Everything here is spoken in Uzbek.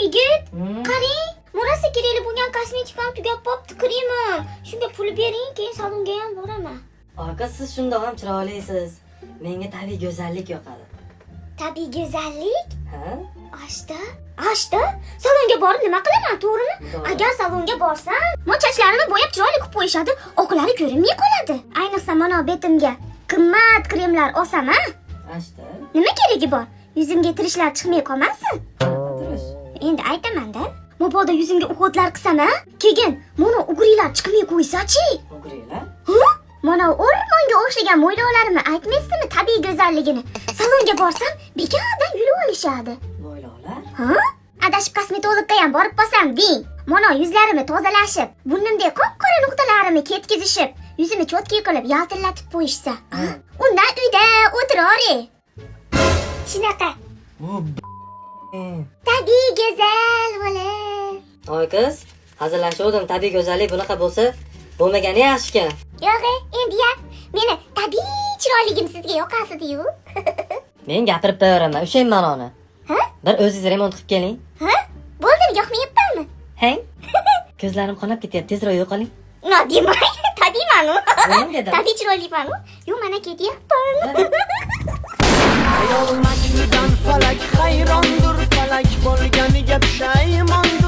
yigit, qarang. Murasi kerakli bo'lgan kosmetikam tugab qopti, kremim. Shunga pul bering, keyin salonga ham boraman. Aka, siz shundoq ham chiroylisiz. Menga tabiiy go'zallik yoqadi. Tabiiy go'zallik? Ha? Ashta? Salonga borib nima qilaman, to'g'rimi? Agar salonga borsam, mo'chachlarini bo'yab chiroyli qilib qo'yishadi, oqlari ko'rinmay qoladi. Ayniqsa mana betimga qimmat kremlar olsam, ha? Ashta. Nima keragi bor? Yuzimga tirishlar chiqmay qolmasin. Turish. Endi aytaman-da. Mabodo yuzimga o'qotlar qilsam, ha? Keyin mana ugrilar chiqmay qo'ysa-chi? O'g'rilar? Ha? Mana o'rmonga o'xshagan mo'ylovlarimni aytmaysizmi tabiiy go'zalligini? Salonga borsam, bekordan yulib olishadi. Mo'ylovlar? Ha? Adashib kosmetologga ham borib qolsam deng. Mana yuzlarimni tozalashib, burnimdagi qop-qora nuqtalarimni ketkizishib, yuzimni cho'tki qilib yaltillatib qo'yishsa, undan uyda o'tiravering. Shunaqa. Tabiiy go'zal bo'la. Voy qiz, hazillashuvdim. Tabiiy go'zallik bunaqa bo'lsa, bo'lmagani yaxshi-ku. Yo'q, endi ya, meni tabiiy chiroyligim sizga yoqasidi-yu. Men gapirib beraman, ushlayman ona. Ha? Bir o'zingiz remont qilib keling. Ha? Bo'ldimi, yoqmayaptimi? Hang. Ko'zlarim qonab ketyapti, tezroq yo'qoling. No, demay, tabiiyman-u. Nima dedim? Tabiiy chiroyliman-u. Yo, mana ketyapman. Ayol majnudan falak hayrondur, falak bo'lganiga pushaymondur.